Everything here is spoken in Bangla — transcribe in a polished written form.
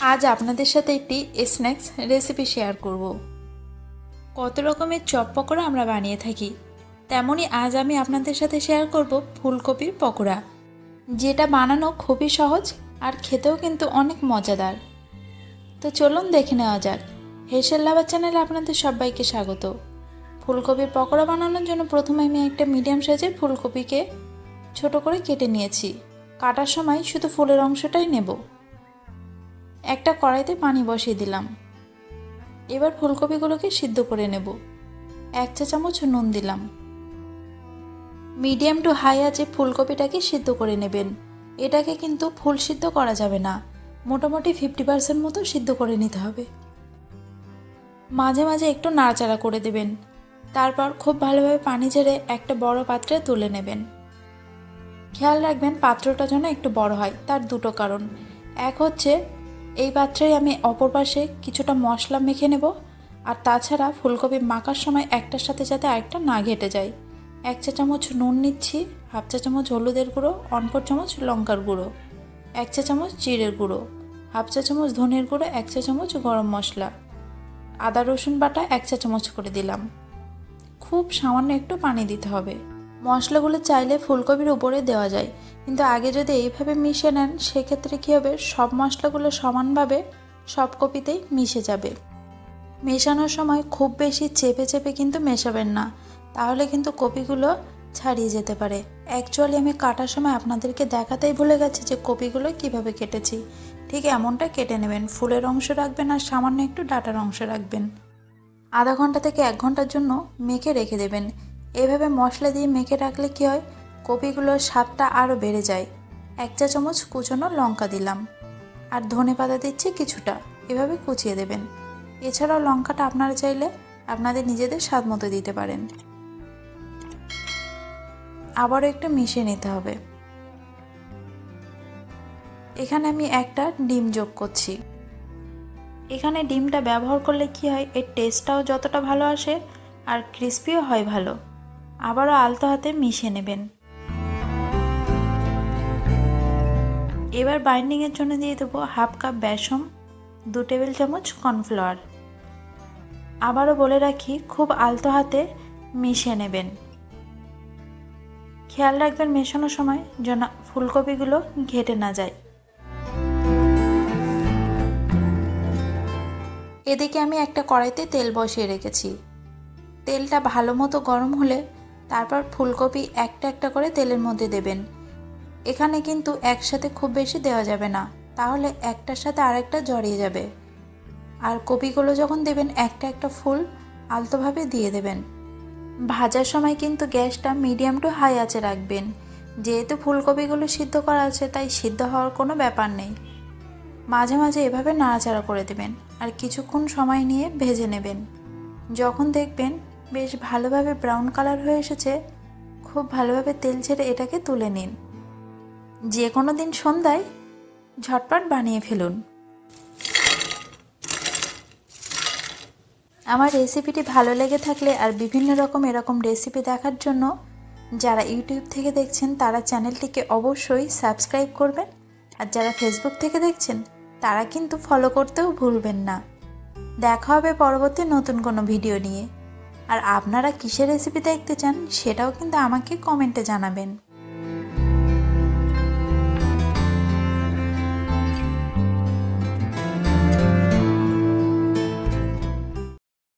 আজ আপনাদের সাথে একটি স্ন্যাক্স রেসিপি শেয়ার করব। কত রকমের চপ পকোড়া আমরা বানিয়ে থাকি, তেমনি আজ আমি আপনাদের সাথে শেয়ার করব ফুলকপির পকোড়া, যেটা বানানো খুবই সহজ আর খেতেও কিন্তু অনেক মজাদার। তো চলুন দেখে নেওয়া যাক। হেসেল লাভার চ্যানেলে আপনাদের সবাইকে স্বাগত। ফুলকপির পকোড়া বানানোর জন্য প্রথমে আমি একটা মিডিয়াম সাইজের ফুলকপিকে ছোট করে কেটে নিয়েছি। কাটার সময় শুধু ফুলের অংশটাই নেব। একটা কড়াইতে পানি বসিয়ে দিলাম। এবার ফুলকপিগুলোকে সিদ্ধ করে নেব। 1 চা চামচ নুন দিলাম। মিডিয়াম টু হাই আঁচে ফুলকপিটাকে সিদ্ধ করে নেবেন। এটাকে কিন্তু ফুল সিদ্ধ করা যাবে না, মোটামুটি 50% মতো সিদ্ধ করে নিতে হবে। মাঝে মাঝে একটু নাড়াচাড়া করে দেবেন। তারপর খুব ভালোভাবে পানি ঝেড়ে একটা বড় পাত্রে তুলে নেবেন। খেয়াল রাখবেন পাত্রটা যেন একটু বড় হয়। তার দুটো কারণ। এক হচ্ছে এই পাত্রেই আমি অপর পাশে কিছুটা মশলা মেখে নেব, আর তাছাড়া ফুলকপি মাখার সময় একটার সাথে যাতে আরেকটা না ঘেটে যায়। 1 চা চামচ নুন নিচ্ছি, 1/2 চা চামচ হলুদের গুঁড়ো, 1/4 চামচ লঙ্কার গুঁড়ো, 1 চা চামচ জিরের গুঁড়ো, 1/2 চা চামচ ধনের গুঁড়ো, 1 চা চামচ গরম মশলা, আদা রসুন বাটা 1 চা চামচ করে দিলাম। খুব সামান্য একটু পানি দিতে হবে। মশলাগুলো চাইলে ফুলকপির উপরে দেওয়া যায়, কিন্তু আগে যদি এইভাবে মিশিয়ে নেন সেক্ষেত্রে কী হবে, সব মশলাগুলো সমানভাবে সব কপিতেই মিশে যাবে। মেশানোর সময় খুব বেশি চেপে চেপে কিন্তু মেশাবেন না, তাহলে কিন্তু কপিগুলো ছাড়িয়ে যেতে পারে। অ্যাকচুয়ালি আমি কাটার সময় আপনাদেরকে দেখাতেই ভুলে গেছি যে কপিগুলো কিভাবে কেটেছি। ঠিক এমনটা কেটে নেবেন। ফুলের অংশ রাখবেন আর সামান্য একটু ডাঁটার অংশ রাখবেন। আধা ঘন্টা থেকে 1 ঘন্টার জন্য মেখে রেখে দেবেন। এভাবে মশলা দিয়ে মেখে রাখলে কী হয়, কপিগুলোর স্বাদটা আরও বেড়ে যায়। 1 চা চামচ কুচনো লঙ্কা দিলাম, আর ধনে পাতা দিচ্ছি কিছুটা। এভাবে কুচিয়ে দেবেন। এছাড়াও লঙ্কাটা আপনারা চাইলে আপনাদের নিজেদের স্বাদ মতো দিতে পারেন। আবারও একটু মিশিয়ে নিতে হবে। এখানে আমি একটা ডিম যোগ করছি। এখানে ডিমটা ব্যবহার করলে কি হয়, এর টেস্টটাও যতটা ভালো আসে আর ক্রিস্পিও হয় ভালো। আবারও আলতো হাতে মিশিয়ে নেবেন। এবার বাইন্ডিংয়ের জন্য দিয়ে দেবো 1/2 কাপ বেসন, 2 টেবিল চামচ কর্নফ্লাওয়ার। আবারও বলে রাখি, খুব আলতো হাতে মিশিয়ে নেবেন। খেয়াল রাখবেন মেশানোর সময় যেন ফুলকপিগুলো ঘেটে না যায়। এদিকে আমি একটা কড়াইতে তেল বসিয়ে রেখেছি। তেলটা ভালো মতো গরম হলে তারপর ফুলকপি একটা একটা করে তেলের মধ্যে দেবেন। এখানে কিন্তু একসাথে খুব বেশি দেওয়া যাবে না, তাহলে একটার সাথে আরেকটা জড়িয়ে যাবে। আর কপিগুলো যখন দেবেন একটা একটা ফুল আলতোভাবে দিয়ে দেবেন। ভাজার সময় কিন্তু গ্যাসটা মিডিয়াম টু হাই আঁচে রাখবেন। যেহেতু ফুলকপিগুলো সিদ্ধ করা আছে তাই সিদ্ধ হওয়ার কোনো ব্যাপার নেই। মাঝে মাঝে এভাবে নাড়াচাড়া করে দেবেন আর কিছুক্ষণ সময় নিয়ে ভেজে নেবেন। যখন দেখবেন বেশ ভালোভাবে ব্রাউন কালার হয়ে এসেছে, খুব ভালোভাবে তেল ছেড়ে এটাকে তুলে নিন। যে কোনো দিন সন্ধ্যায় ঝটপট বানিয়ে ফেলুন। আমার রেসিপিটি ভালো লেগে থাকলে আর বিভিন্ন রকম এরকম রেসিপি দেখার জন্য যারা ইউটিউব থেকে দেখছেন তারা চ্যানেলটিকে অবশ্যই সাবস্ক্রাইব করবেন, আর যারা ফেসবুক থেকে দেখছেন তারা কিন্তু ফলো করতেও ভুলবেন না। দেখা হবে পরবর্তী নতুন কোনো ভিডিও নিয়ে। আর আপনারা কিসের রেসিপি দেখতে চান সেটাও কিন্তু আমাকে কমেন্টে জানাবেন।